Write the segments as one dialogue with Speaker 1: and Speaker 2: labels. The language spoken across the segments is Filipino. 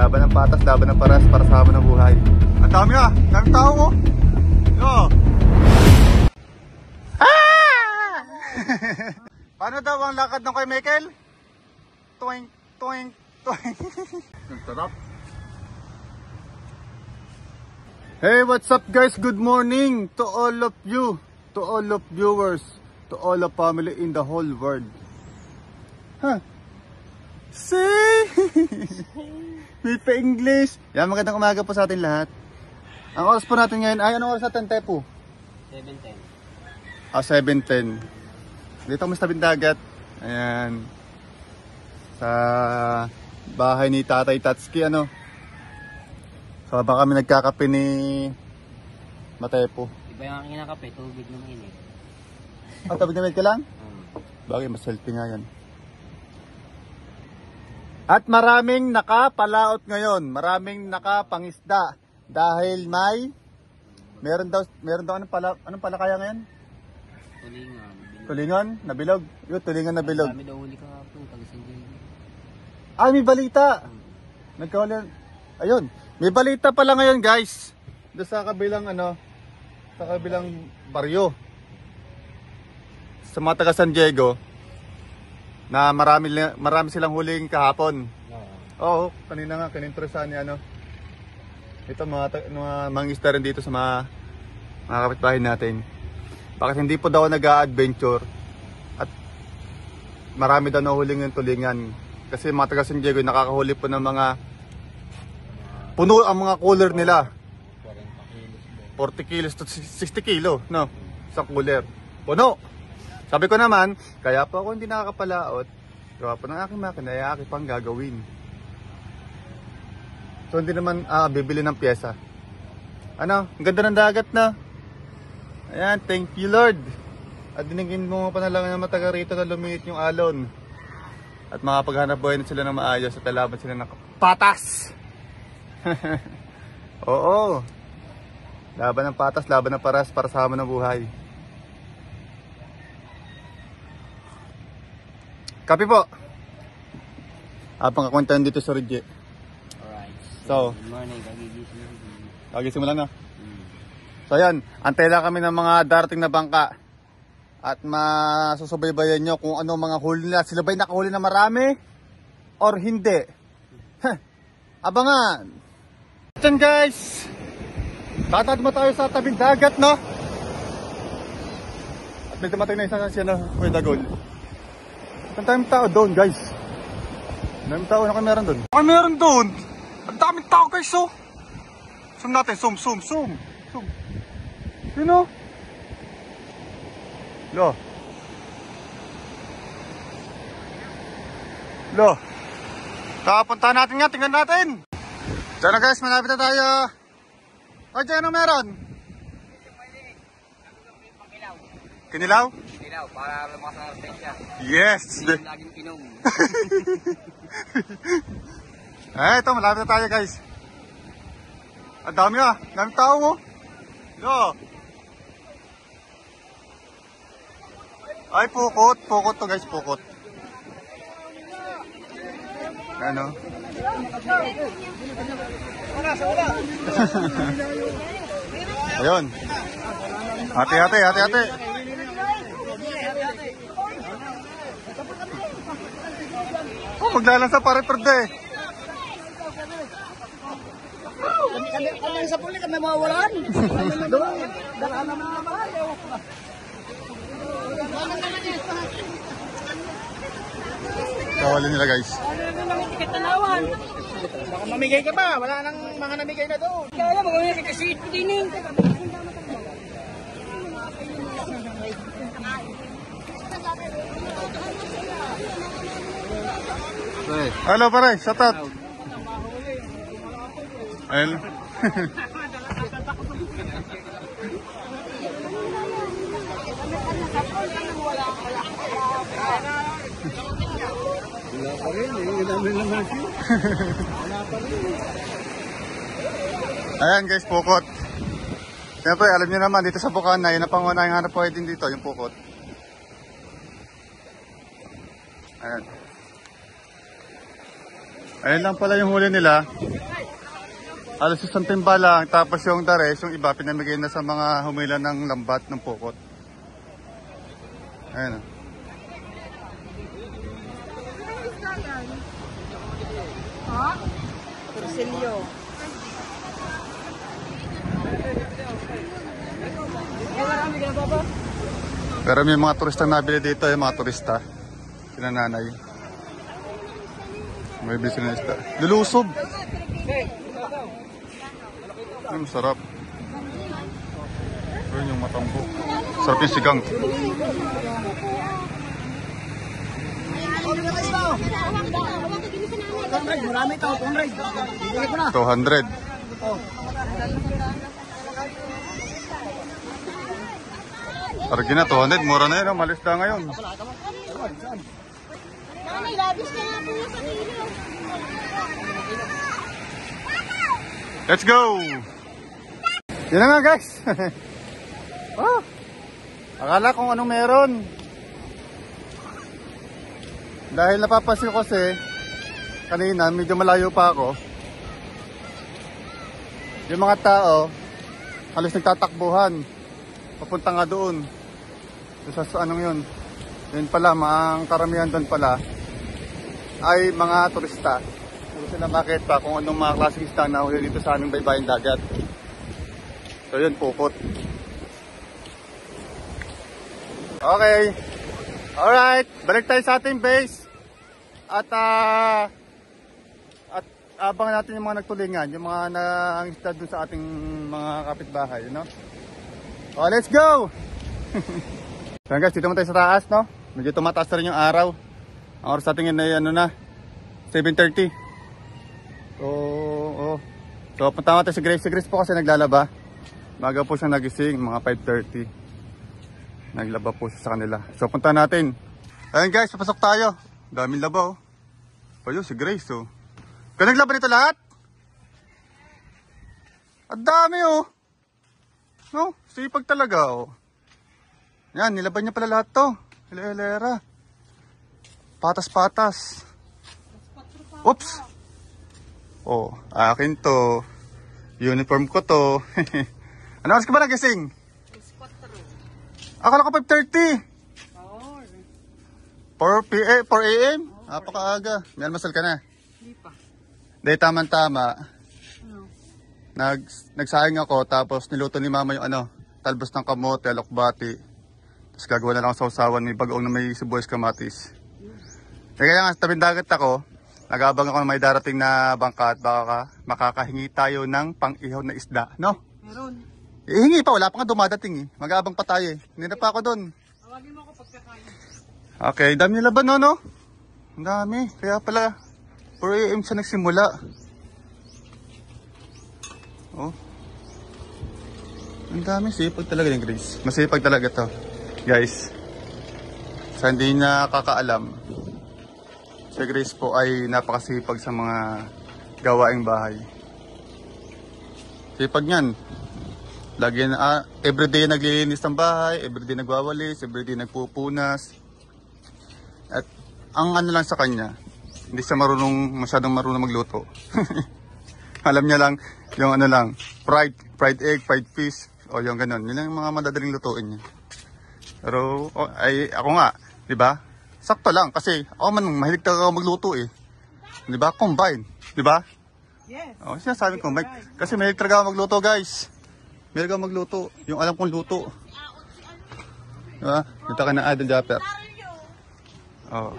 Speaker 1: Laban ng patas, laban ng paras para sa habang ng buhay. Ang dami ah! Dami tao mo! Yo! Ah! Paano daw ang lakad ng kay Michael? Toing, toing, toing. Ang sarap. Hey, what's up guys? Good morning to all of you, to all of viewers, to all of family in the whole world. Huh? See? May pa-English. Yan, magandang umaga po sa atin lahat. Ang oras po natin ngayon ay, anong oras natin, Tepo?
Speaker 2: 7:10.
Speaker 1: 7:10. Dito kami sa tabing dagat. Ayan. Sa bahay ni Tatay Tatsuki, ano. So, baka kami nagkakape ni Matepo.
Speaker 2: Iba yung aking kinakape, tubig ng init.
Speaker 1: Ah, tabig na ka lang? Bagay, mas healthy nga yan. At maraming nakapalaot ngayon. Maraming nakapangisda. Dahil meron daw anong palakaya ngayon?
Speaker 2: Tulingan.
Speaker 1: Tulingan? Nabilog? Yung tulingan nabilog.
Speaker 2: Dami daw huli kahapon, taga-Sanjay.
Speaker 1: Ay, may balita! Nagkahuli. Ayun. May balita pala ngayon guys. Doon sa kabilang sa kabilang baryo. Sa mga taga San Diego. Na marami silang huling kahapon. Oo, kanina nga kininteresahan ni ito mga mangisda rin dito sa mga kapitbahay natin. Bakit hindi po daw nag-a-adventure at marami daw nahuling ng tulingan. Kasi mga taga San Diego nakakahuli po ng mga puno ang mga cooler nila. 40 kilos to 60 kilo, no? Sa cooler. Puno! Sabi ko naman, kaya po ako hindi nakakapalaot. Gawa po ng aking makina, ay aking pang gagawin. So hindi naman bibili ng pyesa. Ang ganda ng dagat na. Ayan, thank you Lord. At dinigin mo pa na lang ng mataga rito na lumiit yung alon. At makapaghanap buhay na sila ng maayos at lalaban sila ng patas. Oo. Laban ng patas, laban ng paras para sa hamon ng buhay. Kape po. Pangkakwentan dito sa Ridge.
Speaker 2: Alright.
Speaker 1: So,
Speaker 2: good morning, kagigising.
Speaker 1: kagising mo lang na. So yan, antay lang kami ng mga darating na bangka. At masusubaybayan nyo kung ano mga huli nila. Sila ba'y nakahuli na marami? Or hindi? Abangan! Ito guys! Tatadma tayo sa tabing dagat, no? At may dumating na isang siya na Kuya Dagol. Ang daming tao doon guys. Ang daming tao, ano kayo meron doon? Ano meron doon? Ang daming tao guys, oh! Zoom natin, zoom. Yun o. Lo. Kapunta natin nga, tingnan natin. Diyan na guys, malapit na tayo. O, diyan ano meron? Kinilaw?
Speaker 2: Kinilaw, para lumakas ang resistensya.
Speaker 1: Yes!
Speaker 2: Hindi yung laging inom.
Speaker 1: Ito, malapit na tayo guys. Ang dami daming tao mo. Yo! Ay, pukot to guys, pukot. Ano? Ayun. Hati-hati. Oh, maglalansa pare perde.
Speaker 3: Kami sa puli kami mawawalan. Dalaan naman naman.
Speaker 1: Kawalin nila guys.
Speaker 3: Baka mamigay ka pa, wala nang mga namigay na doon. Kaya magawin ka kasi din.
Speaker 1: Hello pare, shout out. Ayun.
Speaker 3: Wala pa rin, namin naman siya. Wala pa rin.
Speaker 1: Ayan guys, pukot. Siyempre, alam niyo naman, dito sa Bukana, yun ang pangunahing hanap po din dito, yung pukot. Ayan. Ayun lang pala yung huli nila. Alas isang timba lang, tapos yung dares, yung iba pinamigay na sa mga humila ng lambat ng pukot. Ayun.
Speaker 4: Ha? Torsilyo.
Speaker 1: Pero may mga turista nabili dito, yung mga turista. Sila nanay. May business na. Lulusob! Ay, masarap. Ayun yung matambo. Sarap yung sigang.
Speaker 3: Marami ito, 200. Bili ko na.
Speaker 1: 200. Targi na, 200. Mura na yun. Oh. Malis na ngayon.
Speaker 4: Nanay, labis ka nga po sa kilo.
Speaker 1: Let's go! Yun na nga guys. Oh, akala kung anong meron. Dahil napapansin ko kasi kanina medyo malayo pa ako. Yung mga tao halos nagtatakbuhan papunta nga doon. Sa anong yun. Yun pala, ang karamihan doon pala ay mga turista. Hindi sila makita kung anong mga klaseng isda na huli dito sa aming baybayang dagat. So yun, pukot. Okay. Alright, balik tayo sa ating base. At abangan natin yung mga nagtulingan, yung mga nangisda dun sa ating mga kapitbahay, you know? Oh, let's go! So guys, dito mo tayo sa taas, no? Medyo tumataas na rin yung araw. Ang oras natin yun ay ano na, 7:30. So punta natin si Grace. Si Grace po kasi naglalaba. Maga po siya nagising, mga 5:30. Naglaba po siya sa kanila. So punta natin. Ayun guys, papasok tayo. Daming laba, oh. Ayun, si Grace, oh. Kaya naglaba nito lahat? Ang dami, oh. No, sipag talaga, oh. Yan, nilaban niya pala lahat to. Hilera. Patas-patas. Oops. Oh, akin to. Uniform ko to. Ano oras ka ba nagising? 4. Akala ko 5:30. 4 a.m.? Napakaaga. May almasal ka na?
Speaker 4: Hindi pa.
Speaker 1: Dahil tama-tama.
Speaker 4: Ano?
Speaker 1: Nagsayang ako tapos niluto ni mama yung talbos ng kamote, alokbati. Tapos gagawa na lang ako sa usawan, may bagoong na may sibuyas kamatis. Kaya nga, tabing dagat ako, nag-aabang ako na may darating na bangka at baka makakahingi tayo ng pang-ihaw na isda, no?
Speaker 4: Meron.
Speaker 1: Ihingi pa, wala pa nga dumadating eh. Mag-aabang pa tayo eh. Hindi na pa ako doon.
Speaker 4: Tawagin mo ako pagkakain.
Speaker 1: Okay, dami nila ba no? Ang dami. Kaya pala, 4 a.m. siya nagsimula. Oh. Ang dami, sipag talaga yung Grace. Masipag talaga to. Guys, sa hindi na kakaalam, si Grace po ay napakasipag sa mga gawaing bahay. Sipag niyan. Lagi na, everyday naglilinis ng bahay, everyday nagwawalis, everyday nagpupunas. At ang ano lang sa kanya, hindi siya masyadong marunong magluto. Alam niya lang, yung ano lang, fried egg, fried fish, o yung ganun. Yun lang yung mga madadaling lutuin niya. Pero, ako nga, di ba? Sakto lang, kasi ako man, mahilig talaga ako magluto eh. Di ba? Combine, di ba?
Speaker 4: Yes.
Speaker 1: O, sinasabi ko, kasi mahilig talaga ako magluto, guys. Mahilig ako magluto, yung alam kong luto. Di ba? Dito ka na Idol Japper. Oo.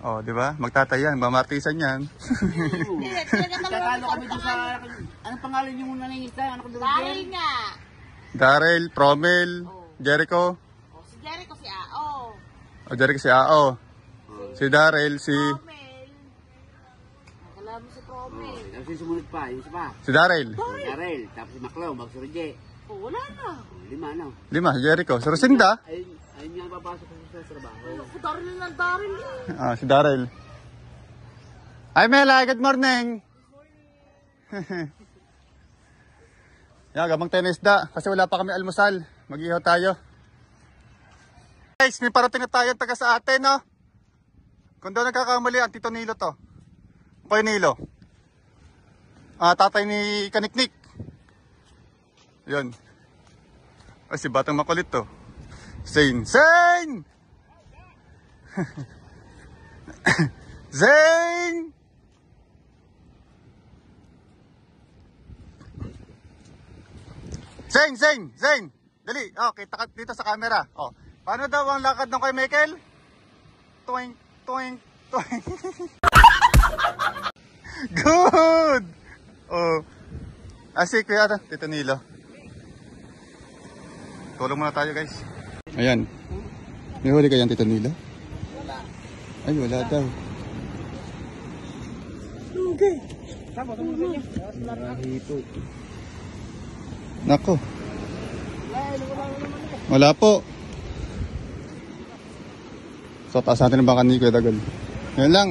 Speaker 1: Oh, di ba? Magtatayan, mamartisan yan.
Speaker 3: Kakalo kami doon sa... Anong pangalan yung nangingisda? Ano ko doon?
Speaker 4: Daryl nga.
Speaker 1: Daryl, Promel, Jericho.
Speaker 4: Si Jericho si Ao.
Speaker 1: O, Jericho si Ao. Si Daryl, si...
Speaker 4: Promel. Nakala mo si Promel.
Speaker 3: Tapos yung sumunod pa, yung isa pa.
Speaker 1: Si Daryl.
Speaker 3: Darrell, tapos si Maclaw, Magsurje.
Speaker 4: Oh, wala na.
Speaker 3: 5, ano?
Speaker 1: 5, si Jericho. Si Rosinda.
Speaker 3: Ayun yung papasok ko sa trabaho.
Speaker 4: Ako, Daryl ng Daryl yun.
Speaker 1: Ah, si Daryl. Hi Mela, good morning. Yan, gabang tayo na isda. Kasi wala pa kami almusal. Mag-ihaw tayo. Guys, may parating na tayo taga sa atin, no? Kung daw nagkakamali, ang Tito Nilo to. Koy Nilo. Tatay ni Kaniknik. Yun. Ay, si Batang makulit to. Zane! Zane! Zane! Zane! Zane! Zane! Dali! Oh, kita ka dito sa camera. Oh. Paano daw ang lakad ng kay Michael? Toink! Toink! Toink! Good! Oh. Si Kuya Tito Nilo. Tulong muna tayo, guys. Ayan. May huli kayang Tito Nilo? Wala. Ay, wala daw. Okay. Nako. Wala po. So, taas natin ang bangka ni Kuya Dagon. Yan lang.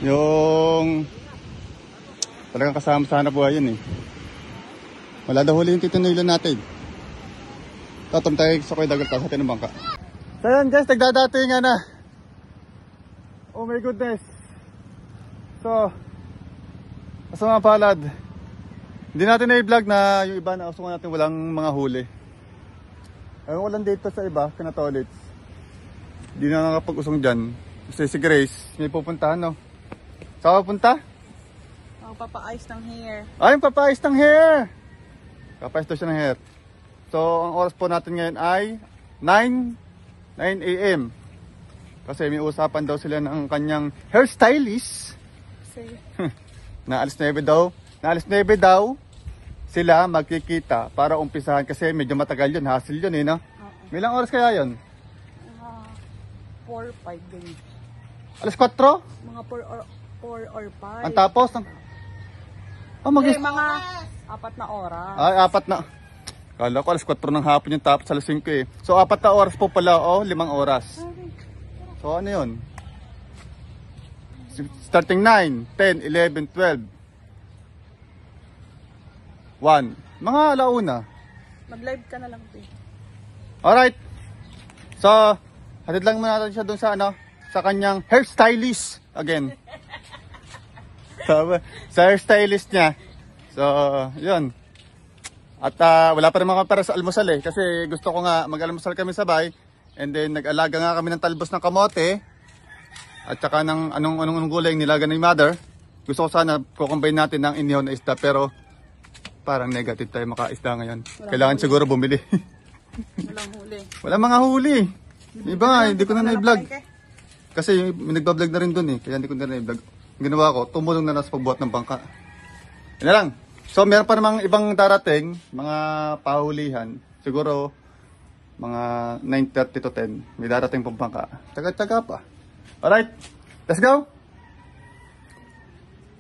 Speaker 1: Yung talagang kasama sa hanap buhay yun eh. Wala daw huli yung Tito Nilo natin. Tatom tayo sa Kuya Dagon, taas natin ang bangka. So yan guys, nagdadatingan na. Oh my goodness. So, sa mga palad, hindi natin na-vlog na yung iba na usungan natin walang mga huli. Ang walang dito sa iba, Canatolits. Hindi na nakapag-usong dyan. Kasi si Grace, may pupuntahan no. Saan ka pupunta?
Speaker 4: Ang papaayos ng hair.
Speaker 1: Ay, yung papaayos ng hair! Papaayos daw siya ng hair. So, ang oras po natin ngayon ay 9 a.m. Kasi may usapan daw sila ng kanyang hairstylist.
Speaker 4: Say.
Speaker 1: Na alas 9 daw. Na alas 9 daw sila magkikita para umpisahan kasi medyo matagal yun. Hassle yun eh, no? May ilang oras kaya yun?
Speaker 4: 4, 5 ganyan.
Speaker 1: Alas 4?
Speaker 4: Mga 4 or 5.
Speaker 1: Ang tapos?
Speaker 4: Mga 4 na oras.
Speaker 1: Ay, 4 na. Kala ko alas 4 ng hapon yung tapos alas 5 eh. So 4 na oras po pala, 5 oras. So ano yun? Starting 9, 10, 11, 12. 1. Mga alauna.
Speaker 4: Mag-live ka na lang, P. Alright.
Speaker 1: So, hatid lang muna natin siya dun sa sa kanyang hairstylist again. Sa hairstylist niya. So, yun. At wala pa rin mga para sa almusal eh. Kasi gusto ko nga mag-almusal kami sabay. And then nag-alaga nga kami ng talbos ng kamote. At saka ng anong gulay yung nilaga ni mother. Gusto ko sana kukumbine natin ng inihaw na isda. Pero parang negative tayo makaisda ngayon. Kailangan siguro bumili.
Speaker 4: Walang huli.
Speaker 1: Walang mga huli. Iba nga, hindi ko na na-vlog. Kasi may nagbablog na rin dun eh. Kaya hindi ko na na-vlog. Ang ginawa ko, tumulong na sa pagbuhat ng bangka. Yan na lang. So meron pa namang ibang darating, mga pahulihan. Siguro mga 9:30 to 10. May darating pang bangka. Taga-taga pa. Alright, let's go!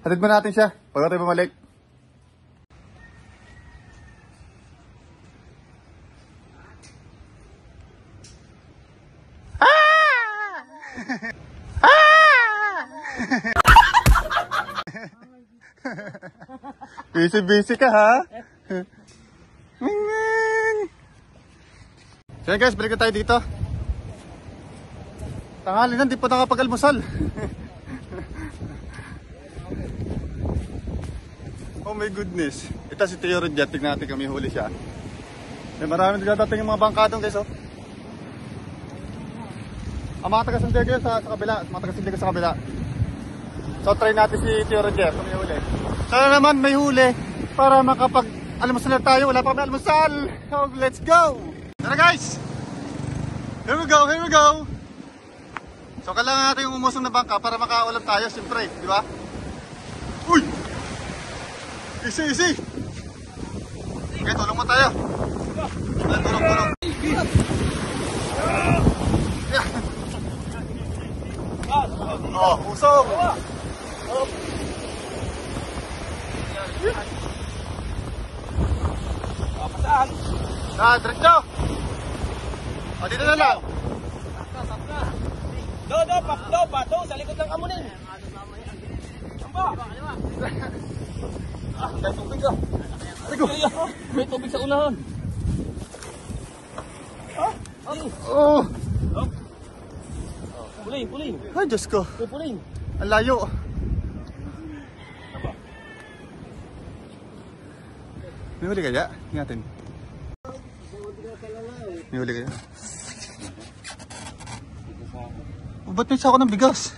Speaker 1: Hatid mo natin siya. Pag tayo bumalik. Busy ka ha? So guys, balik na tayo dito. Tanghali na, di pa nakapag-almusal. Oh my goodness. Ito si Teo Rodja, tignan natin kami huli siya. May marami nagdadating yung mga bangkadong guys oh. Ang mga taga-Sandiego sa kabila, mga taga-Sandiego sa kabila. So try natin si Teo Rodja kung may huli. Sana naman may huli para makapag-almusal na tayo. Wala pa kami almusal. So let's go! Tara guys! Here we go, here we go! So kailangan natin yung umusong na bangka para makaulam tayo, siyempre, di ba? Uy! Easy, easy! Okay, tulong mo tayo. Tulong. Yeah. Oh, usong!
Speaker 3: Saan?
Speaker 1: Diretso! O, dito na lang.
Speaker 3: Do, pato, sa likod ng kamunin. Amba!
Speaker 1: May tubig ka.
Speaker 3: May tubig sa unahan.
Speaker 1: Oh!
Speaker 3: Puling.
Speaker 1: Ay, Diyos ko.
Speaker 3: Puling.
Speaker 1: Ang layo. May huli kaya? Ingatin. May huli kaya? O, ba't may sako ng bigas?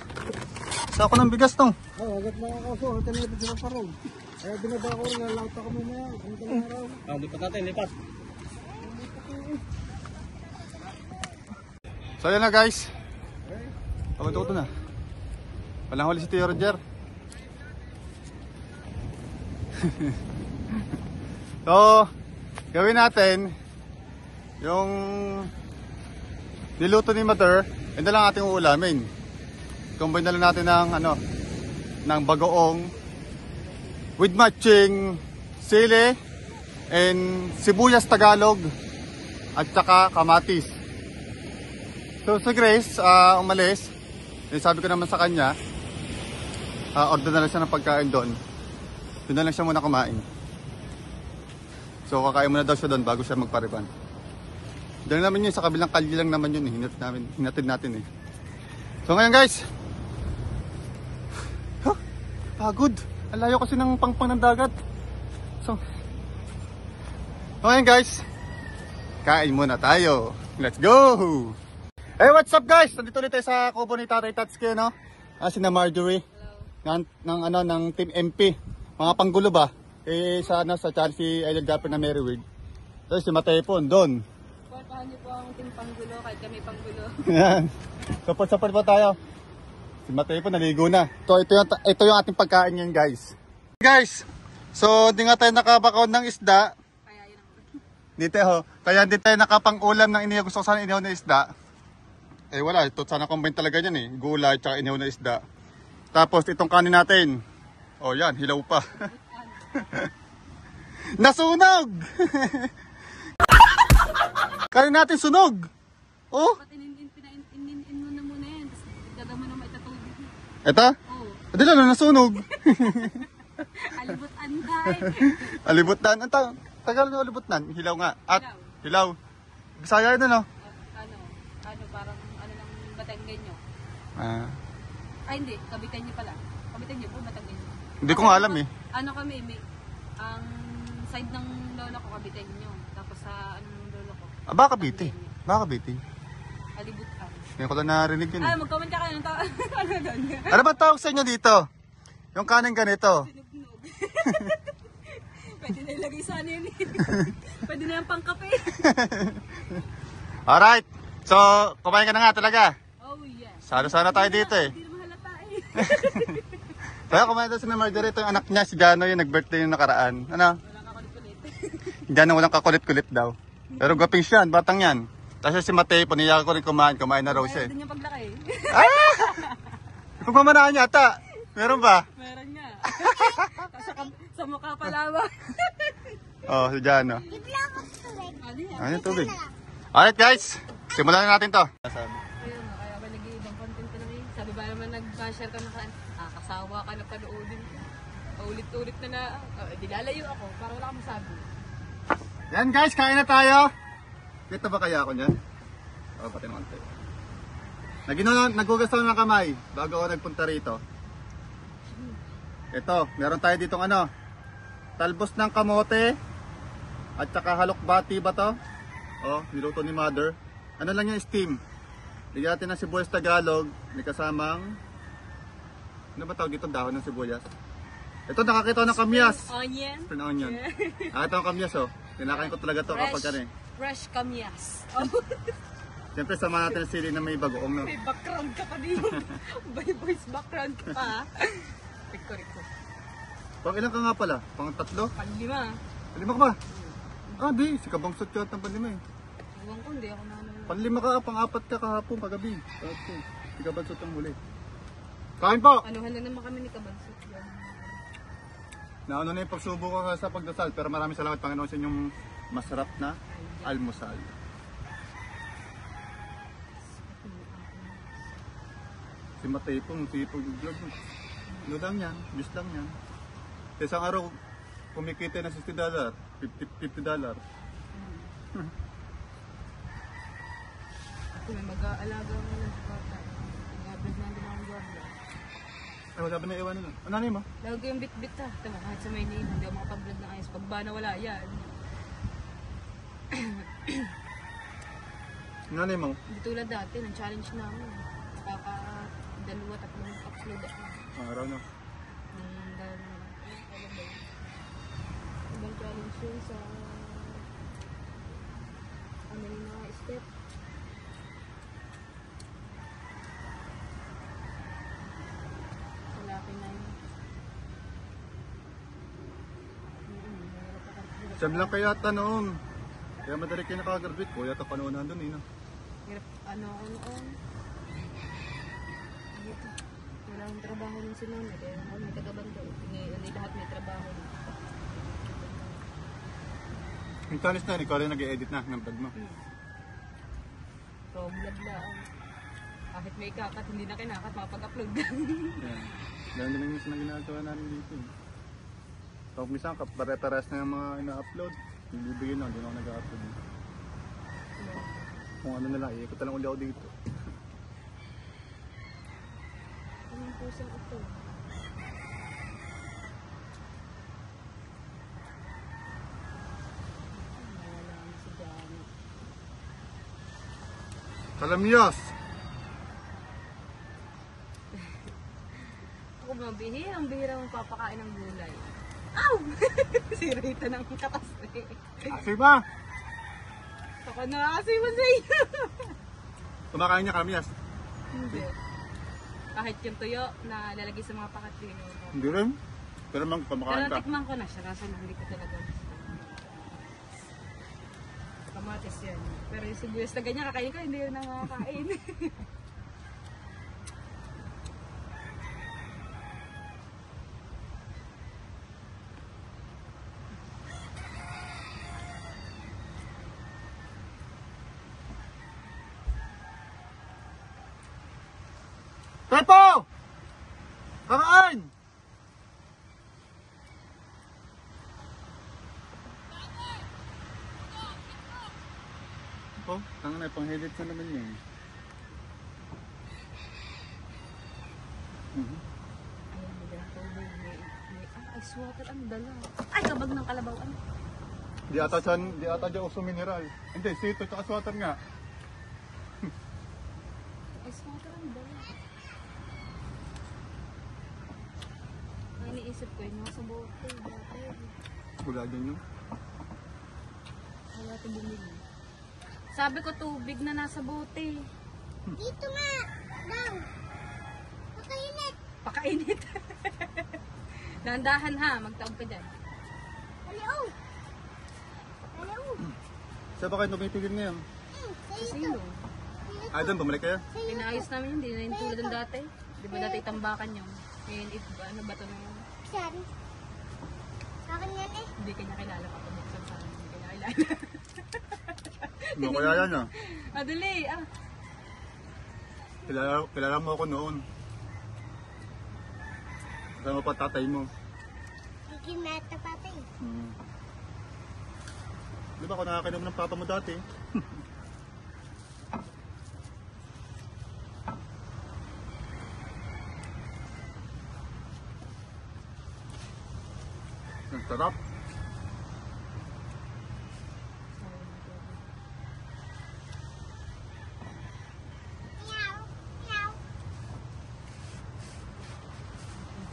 Speaker 1: Sako ng bigas tong.
Speaker 3: Oh, agad na ako. So, ito na sila pa rin. Kaya binaba ko rin. Lalata ko muna. Ano ka na araw? Lipat natin, lipat.
Speaker 1: So yan na guys. Ito na. Walang huli si Tio Roger. So, gawin natin yung niluto ni Mother, yun na lang ating uulamin. Combine na lang natin ng ng bagoong with matching sili and sibuyas Tagalog at saka kamatis. So si Grace umalis. Sabi ko naman sa kanya, order na lang siya ng pagkain doon. Doon na lang siya muna kumain. So kakain muna daw siya doon bago siya magpariban. Diyan naman yun, sa kabilang kalye lang naman yun. Hinatid natin eh. So ngayon guys, pagod. Ang layo kasi ng pangpang ng dagat. So ngayon guys, kain muna tayo. Let's go! Hey, what's up guys? Nandito ulit tayo sa kubo ni Tatay Tatsuki, no? Sina Marjorie. Ng Team MP. Mga panggulo ba? Sa Chelsea Island Gapper na Merriweed. Tapos si Matepon, doon.
Speaker 4: Portahan niyo po ang team panggulo kahit kami panggulo.
Speaker 1: Yan. Support po tayo. Si Matepon, naligo na. So, ito yung ating pagkain ngayon guys. Guys, so hindi nga tayo nakabakaw ng isda.
Speaker 4: Kaya yun ang...
Speaker 1: Dito ho. Kaya hindi tayo nakapang-ulam ng inihaw. Gusto ko sana inihaw na isda. Eh wala, ito sana combine talaga yan eh. Gulay at inihaw na isda. Tapos itong kanin natin. Oh yan, hilaw pa. Nasunog! Kanin natin sunog! Oh!
Speaker 4: Ba't inin mo na muna yan? Tapos gagawin mo na maitatubig.
Speaker 1: Eto?
Speaker 4: Oo.
Speaker 1: Ito lang na nasunog.
Speaker 4: Alibot-anday.
Speaker 1: Alibutan. Ang tagal ng alibutan. Hilaw nga. At hilaw. Bisaya yun ano?
Speaker 4: Parang lang Batanggen nyo. Ay hindi, Kabitan nyo pala. Kabitan nyo po, Batanggen nyo.
Speaker 1: Hindi ko nga alam eh.
Speaker 4: Kami, ang side ng lolo ko, Kabitan nyo. Tapos sa ng lolo ko.
Speaker 1: Baka Biti. Baka Biti.
Speaker 4: Alibutan.
Speaker 1: Ngayon ko lang narinig yun eh.
Speaker 4: Mag-comment ka kayo ng tao. Ano doon?
Speaker 1: Ano ba tawag sa inyo dito? Yung kanin ganito.
Speaker 4: Sinugnog. Pwede na ilagay sa ano yun eh. Pwede na yung pangkape.
Speaker 1: Alright. So, kumain ka na nga talaga.
Speaker 4: Oh yes.
Speaker 1: Sana tayo dito eh.
Speaker 4: Hindi naman halata eh.
Speaker 1: Kaya kumain daw si Marjorie, ito yung anak niya, si Jano, yung nag-birthday yung nakaraan. Ano?
Speaker 4: Walang kakulit-kulit.
Speaker 1: Jano walang kakulit-kulit daw. Pero gwaping siya, batang yan. Tapos si Mateo, paniyaga ko rin kumain na raw siya.
Speaker 4: Ayaw din yung paglaki.
Speaker 1: Ipagmamanaan yata. Meron ba?
Speaker 4: Meron nga. Sa mukha pa lamang.
Speaker 1: Oh, si Jano.
Speaker 4: Ano yan?
Speaker 1: Ano yung tubig? Alright guys, simulan na natin to.
Speaker 4: Ayun, kaya ba nag-iibang content ka na rin? Sabi ba naman nag-share ka na kasawa ka na panoodin ko. Ulit-ulit na di lalayo ako para wala kang masabi.
Speaker 1: Yan guys, kain na tayo. Kita ba kaya ako niyan? Pati naman tayo. Nagugas ako ng kamay bago ako nagpunta rito. Ito, meron tayo ditong talbos ng kamote at saka halokbati ba to? Oh, niluto ni Mother. Ano lang yung steam. Lagyan natin ng sibuyas Tagalog, may kasamang ano ba tawag dito, dahon ng sibuyas? Ito, nakakita ko ng kamyas.
Speaker 4: Onion.
Speaker 1: Spring onion. Ito ang kamyas oh. Kinakain ko talaga to kapag
Speaker 4: Fresh kamyas.
Speaker 1: Siyempre sama natin ang sili na may bagoong no.
Speaker 4: May background ka pa din. May voice background ka pa. Riko.
Speaker 1: Pang ilan ka nga pala? Pang 3?
Speaker 4: Panlima.
Speaker 1: Panlima ka ba? Di. Si Kabangsot ka at ng panlima eh.
Speaker 4: Iwan ko, hindi ako na
Speaker 1: Panlima ka, pang-4 ka kahapon, kagabi. Si Kabangsot ang huli. Kain po!
Speaker 4: Anuhan na naman kami ni Kabansot.
Speaker 1: Naano na yung pagsubo ko sa pagdasal, pero maraming salamat Panginoon sa inyong masarap na almusal. Si Matay pong sipag-vlog. Ano lang yan, Diyos lang yan. Isang araw, kumikita na $60, $50.
Speaker 4: Ako may mag-aalaga mo ng bata. upload na din akong vlog.
Speaker 1: Ay, wala ba na iwan nila? Ano na yun mo?
Speaker 4: Lagi ko yung bit-bit ah. Tama, kahit sa Maynila, hindi ako makapag-vlog ng ayos. Pag ba nawala yan.
Speaker 1: Ano na yun mo?
Speaker 4: Hindi tulad dati, ng challenge namin. Kaka-2, 3 upload ako.
Speaker 1: Ang araw na.
Speaker 4: Ibang challenge yun sa ano yung mga step. Sa laki na yun.
Speaker 1: Siyam lang kaya noon. Kaya madali kayo nakagraduate ko. Yata panahon nandun eh. No?
Speaker 4: Hirap, ano ako noon. Dito. Wala akong trabaho nun si Mama. Kaya ako may tagabando. Hindi lahat may trabaho.
Speaker 1: Yung challenge na, ikaw rin nag-edit na ng vlog mo.
Speaker 4: So, vlog lang. Kahit may kakat, hindi na kinakat, mapag-upload.
Speaker 1: Yan. Dahil na lang yung na ginagawa namin dito. Kapag minsan, pare-pares na yung mga ina-upload. Bibigyan na, hindi na ako nag-upload. Kung ano na lang, iikot na lang uli ako dito.
Speaker 4: Anong pusang ito? Nawala na si Janet.
Speaker 1: Kalamyas!
Speaker 4: Ako mabihi, ang bihira mong papakain ng gulay. Ow! Si Rita ng katas eh.
Speaker 1: Kasi ba?
Speaker 4: Ako na kasi mo sa iyo.
Speaker 1: Kumakain niya kalamyas?
Speaker 4: Hindi. Kahit yung tuyo na lalagay sa mga pakatino.
Speaker 1: Hindi rin. Pero mang
Speaker 4: Pero
Speaker 1: kumakain ka.
Speaker 4: natikman ko na siya kasi hindi ko talaga gusto. Kamatis yan. Pero yung sibuyas na ganyan kakain ko, hindi yun nakakain.
Speaker 1: Pepo! Kakain! Oh, tangan na, pang-edit na naman yun.
Speaker 4: Ayun, hindi na tubig. May ice water ang dala. Ay, kabag ng kalabaw. Ano?
Speaker 1: Di ata dyan uso mineral. Hindi, sito tsaka swatter nga.
Speaker 4: Ice water ang dala. Ang iniisip ko yun, nasa bote.
Speaker 1: Wala dyan yun.
Speaker 4: Wala ito bumili. Sabi ko tubig na nasa bote.
Speaker 5: Dito nga! Daw! Makainit!
Speaker 4: Pakainit. Dahan-dahan ha, magtaog ka dyan.
Speaker 5: Aliw! Aliw!
Speaker 1: Saan ba kayo tumitigil ngayon?
Speaker 4: Sa
Speaker 5: Sa'yo
Speaker 4: sino?
Speaker 1: Ah, doon, bumalik kayo?
Speaker 4: Pinaayos namin yun, hindi na yung tulad ng dati. Di ba dati itambakan yun? Ngayon, ano ba ito nung
Speaker 5: Saan? Akin yan eh.
Speaker 4: hindi kanya kilala pa pabuksan sa amin. Hindi kanya kilala.
Speaker 1: Ano kaya yan ah?
Speaker 4: Madali,
Speaker 1: Kilala mo ako noon. Kasama pa tatay mo.
Speaker 5: Kikimata pati.
Speaker 1: Di ba ako nakakainom ng papa mo dati? Ang sarap.
Speaker 5: Meow! Meow!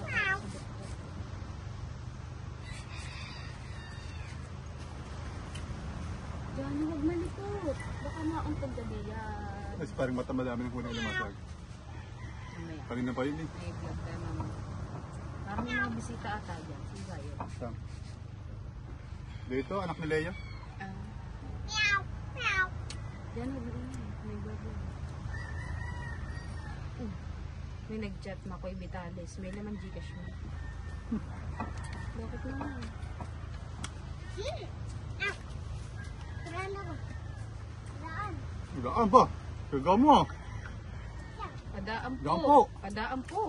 Speaker 5: Meow!
Speaker 4: Diyan, huwag malikot. Baka mauntog gabi yan.
Speaker 1: Kasi parang mata madami ng hunay lumasag.
Speaker 4: Mamaya,
Speaker 1: Kanina pa yun eh.
Speaker 4: may vlog tayo mamaya. Parang may mga bisita ata dyan. Sino ba yun?
Speaker 1: Saan? Dito, anak ni Leia.
Speaker 5: Meow! Meow!
Speaker 4: Diyan, huwag na yun. May vlog yun. May nag-chat Makoy Vitales. May laman Gcash mo. Bakit naman?
Speaker 5: Ah! Turaan ako. Turaan.
Speaker 1: Gaan ba? Sigaw mo.
Speaker 4: Padaan po.
Speaker 1: Yan po.
Speaker 4: Padaan po.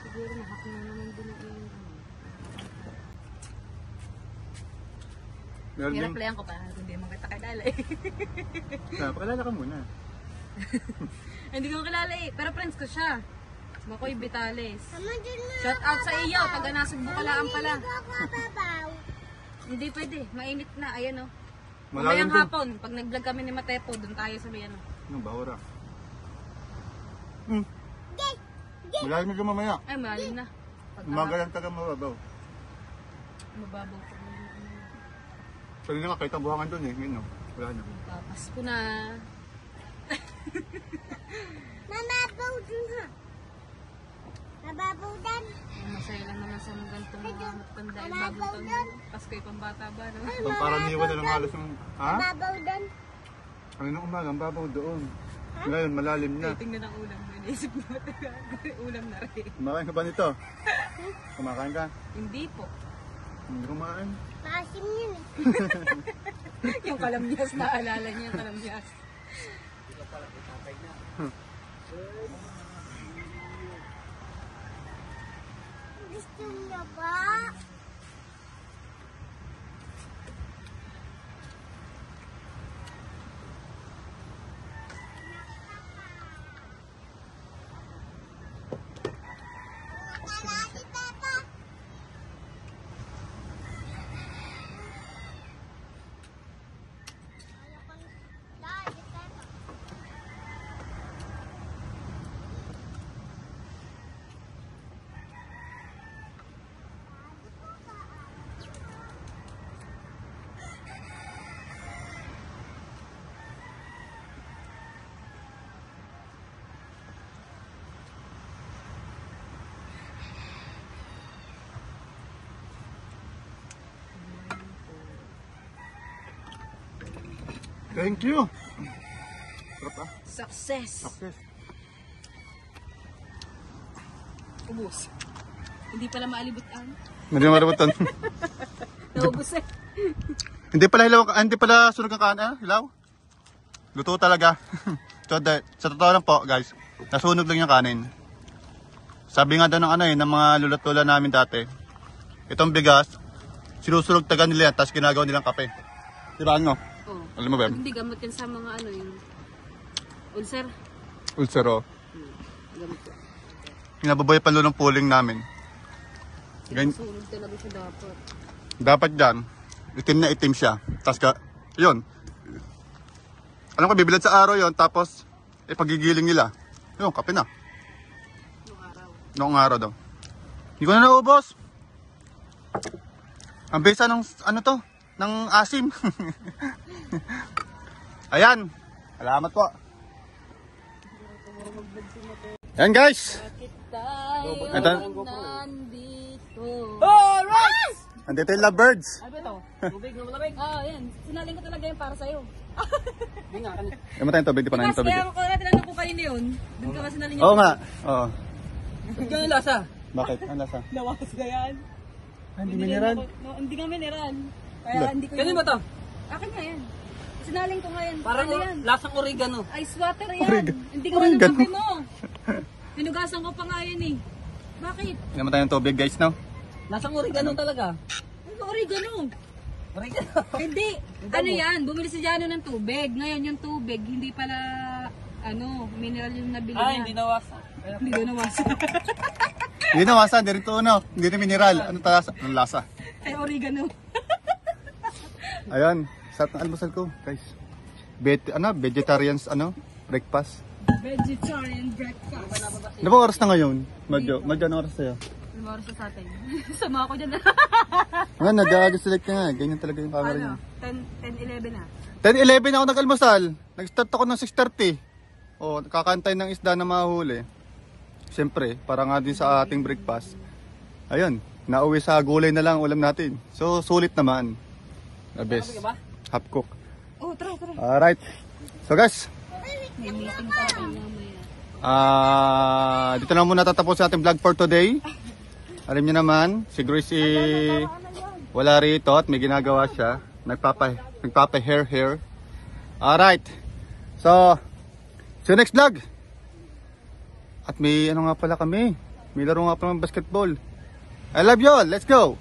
Speaker 4: Siguro nahak na naman din yung
Speaker 1: Meron din.
Speaker 4: Hiraplayan ko pa. Hindi mo kita kilala eh.
Speaker 1: Pakilala ka muna.
Speaker 4: Hindi ko kilala eh. Pero friends ko siya. Makoy Vitales.
Speaker 5: Tama dyan na.
Speaker 4: Shout out sa iyo. Taga Nasugbo Kalaan pala.
Speaker 5: Babaw.
Speaker 4: Hindi pwede. Mainit na. Ayan o.
Speaker 1: Malalim
Speaker 4: Mamayang
Speaker 1: din.
Speaker 4: hapon. Pag nag-vlog kami ni Matepo, doon tayo sa may ano.
Speaker 1: Ano ba, ora? Malalim na mamaya.
Speaker 4: Ay, malalim na. Pag
Speaker 1: Magalang taga mababaw.
Speaker 4: mababaw ko.
Speaker 1: Pwede na kahit ang buhangan doon eh. Ngayon, no? Wala na.
Speaker 4: Papasko na.
Speaker 5: Mababaw dun ha. Mababaw dan.
Speaker 4: Masaya lang naman sa mga gantong mga matanda. Yung bagong taon. Pasko yung pambata ba? No?
Speaker 1: Pangkaraniwan na lang halos yung... Ha?
Speaker 5: Mababaw dan.
Speaker 1: Kanina umaga, ang babaw doon. Ngayon, malalim na.
Speaker 4: Tingnan ang ulam. May naisip mo ulam na rin.
Speaker 1: Kumakain ka ba nito? Kumakain ka?
Speaker 4: Hindi po.
Speaker 1: Hindi kumain.
Speaker 5: Maasim yun eh.
Speaker 4: Yung kalamyas, naalala niya yung kalamyas.
Speaker 5: Gusto niyo ba? Wala si Papa. Wala si Papa.
Speaker 1: Thank you! Sarap ah.
Speaker 4: Success!
Speaker 1: Success.
Speaker 4: Ubus. Hindi pala maalibutan.
Speaker 1: Hindi marabutan.
Speaker 4: Naubos eh.
Speaker 1: Hindi pala hilaw, hindi pala sunog ang kanan, hilaw. Luto talaga. Sa totoo lang po, guys, nasunog lang yung kanin. Sabi nga daw ng ano ng mga lulat-lula namin dati, itong bigas, sinusunog taga nila yan, tapos ginagawa nilang kape. Diba ano?
Speaker 4: Oh.
Speaker 1: Alam mo ba?
Speaker 4: Hindi gamot yan sa mga ano yung ulcer.
Speaker 1: Ulcero.
Speaker 4: Gamot yan.
Speaker 1: Nababoy pa ng pooling namin.
Speaker 4: Sinusunog talaga siya dapat.
Speaker 1: Dapat dyan, itim na itim siya. Tapos ka, yun. Alam ko, bibilad sa araw yon tapos pagigiling nila. Yun, kape na.
Speaker 4: Noong araw.
Speaker 1: Noong araw daw. Hindi ko na naubos. Ang bisa ng, ano to, ng asim. Ayan. Salamat po. Ayan guys.
Speaker 4: Tayo
Speaker 1: Ito.
Speaker 4: nandito.
Speaker 3: Alright!
Speaker 1: Andito yung lovebirds.
Speaker 3: Ano ito? Tubig na malamig?
Speaker 4: Ah, yan. Sinaling ko talaga yan para sa'yo.
Speaker 3: Hindi nga, kanina.
Speaker 1: Yung tayong tubig, di pa na yung
Speaker 4: Kasi
Speaker 1: tubig.
Speaker 4: kaya ko tinanong ko kanina yun. Doon ka kasi sinaling
Speaker 1: Oo nga. Oo.
Speaker 3: Ba't yung lasa?
Speaker 1: Bakit? Ang lasa?
Speaker 4: Lawas ka yan.
Speaker 1: Hindi mineral.
Speaker 4: Hindi nga mineral. Kaya
Speaker 1: Wala.
Speaker 4: hindi ko
Speaker 3: Kanina ba ito?
Speaker 4: Akin nga yan. Sinaling ko nga yan.
Speaker 3: Parang
Speaker 4: Ano yan?
Speaker 3: lasang oregano.
Speaker 4: Ice water yan.
Speaker 1: Oregano.
Speaker 4: Hindi ko nga
Speaker 1: Oregano.
Speaker 4: nasabi mo. Hinugasan ko pa nga yan eh. Bakit?
Speaker 1: Naman tayong tubig guys, no?
Speaker 3: Lasang oregano talaga.
Speaker 4: Ano oregano?
Speaker 3: Oregano.
Speaker 4: Hindi. Ano yan? Bumili si Jano ng tubig. Ngayon yung tubig, hindi pala ano, mineral yung nabili niya.
Speaker 3: Ay, hindi nawasa.
Speaker 4: Hindi ko nawasa.
Speaker 1: Hindi na wasa, hindi rin to, no? Hindi na mineral. Anong lasa? Anong lasa?
Speaker 4: Ay, oregano.
Speaker 1: Ayan, sarap ng almusal ko, guys. Vegetarians, breakfast.
Speaker 4: Vegetarian breakfast.
Speaker 1: Ano ba oras na ngayon? Madyo anong oras sa'yo?
Speaker 4: Ano ba oras sa atin? Sama ako dyan.
Speaker 1: Nga, nag-select ka nga. Ganyan talaga yung camera niya.
Speaker 4: ano? 10-11 na.
Speaker 1: 10:11 ako nag-almusal. Nag-start ako ng 6:30. O, kakantay ng isda na mahuli. Siyempre, para nga din sa ating breakfast. Ayun, nauwi sa gulay na lang ulam natin. So, sulit naman. The best. Half cook.
Speaker 4: Oh, tara.
Speaker 1: Alright. So guys,
Speaker 4: May meeting pa kayo mamaya.
Speaker 1: dito na muna tatapos sa ating vlog for today. Alam niyo naman, si Grace wala rito at may ginagawa siya. Nagpapa hair. Alright. So, see you next vlog. At may ano nga pala kami. May laro nga pala ng basketball. I love you all. Let's go.